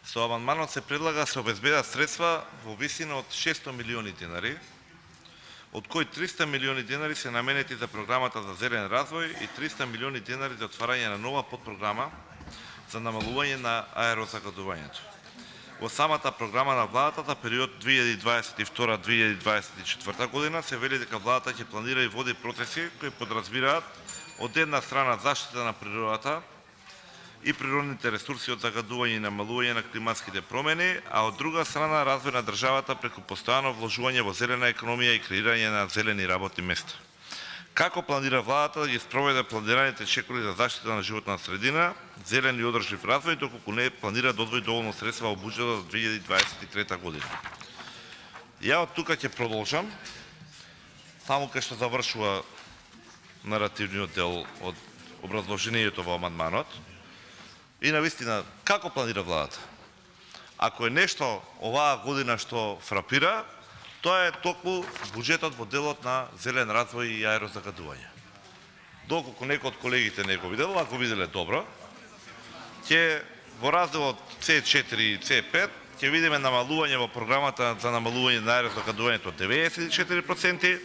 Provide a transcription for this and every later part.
Со амандманот се предлага се обезбедат средства во висина од 600 милиони денари, од кои 300 милиони денари се наменети за програмата за зелен развој и 300 милиони денари за отварање на нова подпрограма за намалување на аерозагадувањето. Во самата програма на владата за период 2022-2024 година се вели дека владата ќе планира и води процеси кои подразбираат од една страна заштита на природата и природните ресурси од загадување и намалување на климатските промени, а од друга страна развој на државата преку постојано вложување во зелена економија и креирање на зелени работни места. Како планира владата да ги спроведе планираните чекори за заштита на животна средина, зелен и одржлив развој, доколку не планира да одвои доволно средства во буџетот за 2023 година? Ја од тука ќе продолжам, таму кај што завршува наративниот дел од образложението во амандманот. И навистина, како планира владата? Ако е нешто оваа година што фрапира, тоа е токму буџетот во делот на зелен развој и аерозагадување. Доколку некој од колегите не го видел, ако виделе добро, ќе во разделот C4 и C5 ќе видиме намалување во програмата за намалување на аерозагадувањето од 94%,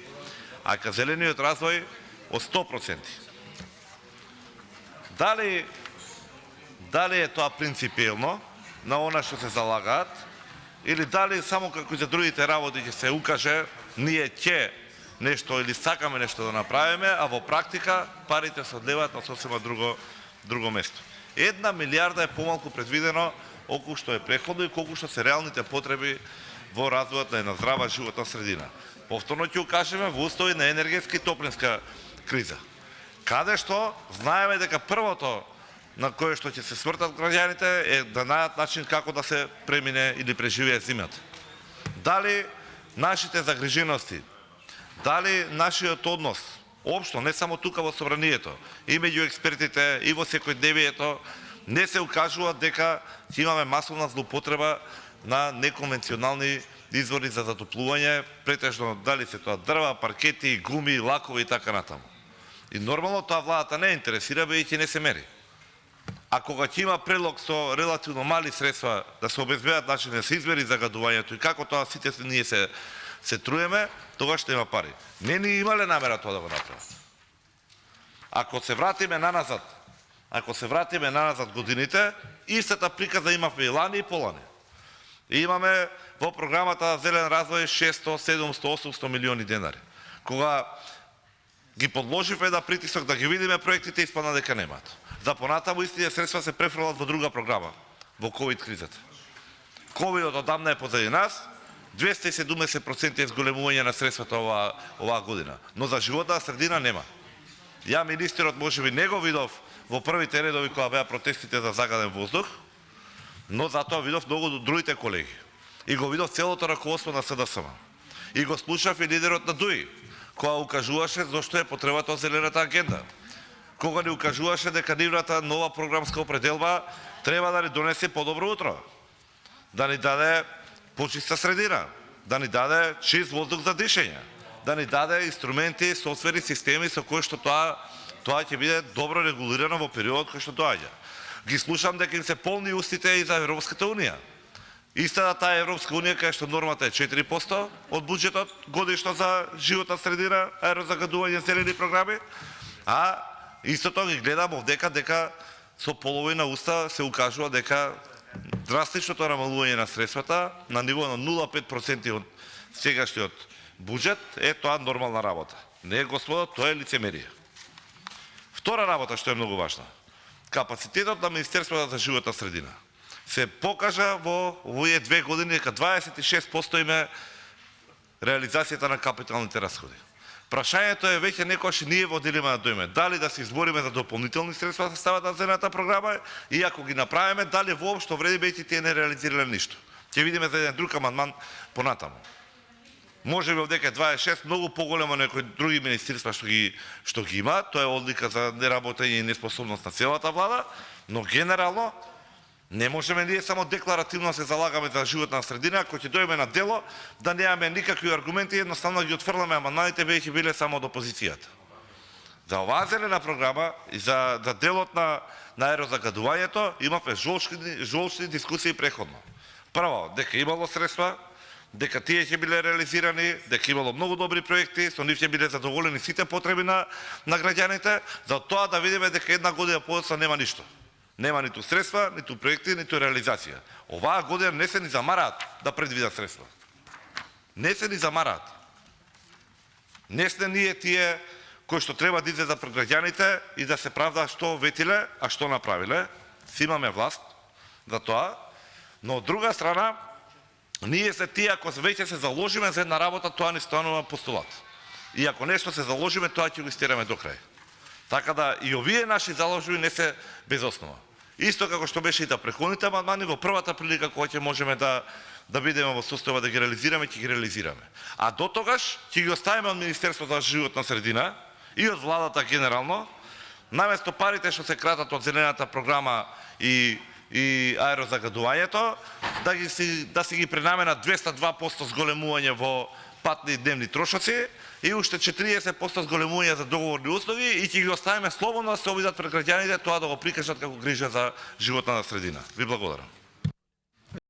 а ка зелениот развој од 100%. Дали е тоа принципиелно на она што се залагаат, или дали само како и за другите работи ќе се укаже ние ќе нешто или сакаме нешто да направиме, а во практика парите се одлеваат на сосема друго место. 1 милиарда е помалку предвидено околу што е преходно и колку што се реалните потреби во развојот на една здрава животна средина. Повторно ќе укажеме во услови на енергетска и топлинска криза, каде што знаеме дека првото на кое што ќе се свртат граѓаните е да најдат начин како да се премине или преживее зимата. Дали нашите загрижености, дали нашиот однос, општо, не само тука во собранието, и меѓу експертите, и во секојдневието, не се укажува дека ќе имаме масовна злоупотреба на неконвенционални извори за затоплување, претежно дали се тоа дрва, паркети, гуми, лакови и така натаму. И нормално тоа владата не интересира, бидејќи не се мери. А кога ќе има предлог со релативно мали средства да се обезбедат начин да се измери загадувањето и како тоа сите ние се труеме, тогаш ќе има пари. Не ни имале намера тоа да го направат. Ако се вратиме наназад годините, истата приказа имавме и лани и полани. И имаме во програмата Зелен развој 600, 700, 800 милиони денари. Кога ги подложивме на притисок да ги видиме проектите, испадна дека немаат. За понатаму истите средства се префрлат во друга програма, во ковид кризата. Ковидот одамна е позади нас, 270% изголемување на средствата оваа година, но за животна средина нема. Ја министерот можеби не го видов во првите редови кога беа протестите за загаден воздух, но затоа видов многу другите колеги. И го видов целото раководство на СДСМ. И го слушав и лидерот на ДУИ, која укажуваше зошто е потребата од зелената агенда. Кога ни укажуваше дека нивната нова програмска определба треба да ни донесе подобро утро, да ни даде почиста средина, да ни даде чист воздух за дишење, да ни даде инструменти, софтвери, системи со кои што тоа ќе биде добро регулирано во периодот кој што доаѓа. Ги слушам дека им се полни устите и за Европската унија. Истата таа Европска унија кај што нормата е 4% од буџетот годишно за животна средина, аерозагадување, зелени програми, а истото ги гледам овдека дека со половина уста се укажува дека драстичното намалување на средствата на ниво на 0,5% од сегашниот буџет е тоа нормална работа. Не, господа, тоа е лицемерие. Втора работа што е многу важна. Капацитетот на Министерството за животна средина се покажа во овие 2 години дека 26% име реализацијата на капиталните расходи. Прашањето е веќе некојаш ние во дилема да дојме дали да се избориме за дополнителни средства за стават на зелената програма и ако ги направиме дали воопшто вреди бејќи тие не реализирале ништо. Ќе видиме за еден друг амандман понатаму. Може би овдека 26 многу поголемо некои други министерства што ги има, тоа е одлика за неработење и неспособност на целата влада, но генерално не можеме ние само декларативно се залагаме за животна средина, ако ќе дојме на дело, да немаме никакви аргументи, едноставно ги отфрламе амандманите, бидејќи биле само од опозицијата. За оваа зелена програма и за делот на аерозагадувањето имавме жолчни дискусии преходно. Прво, дека имало средства, дека тие ќе биле реализирани, дека имало многу добри проекти, со нив ќе биле задоволени сите потреби на граѓаните, за тоа да видиме дека една година подоцна нема ништо. Нема ниту средства, ниту проекти, ниту реализација. Оваа година не се ни замараат да предвидат средства. Не се ни замараат. Не сте ние тие кои што треба да излезат пред граѓаните и да се правда што ветиле, а што направиле. Си имаме власт за тоа, но од друга страна, ние се тие, ако веќе се заложиме за една работа, тоа не станува постулат. И ако нешто се заложиме, тоа ќе го истераме до крај. Така да и овие наши заложби не се без основа. Исто како што беше и да преходните амандмани, во првата прилика која ќе можеме да бидеме во состојба да ги реализираме, ќе ги реализираме. А до тогаш ќе ги оставиме од Министерството за животна средина и од владата генерално, наместо парите што се кратат од зелената програма и аерозагадувањето, да си ги пренаменат 202% зголемување во патни и дневни трошоци и уште 40% зголемување за договорни услови и ќе ги оставиме слободно да се обидат пред граѓаните тоа да го прикажат како грижа за животна средина. Ви благодарам.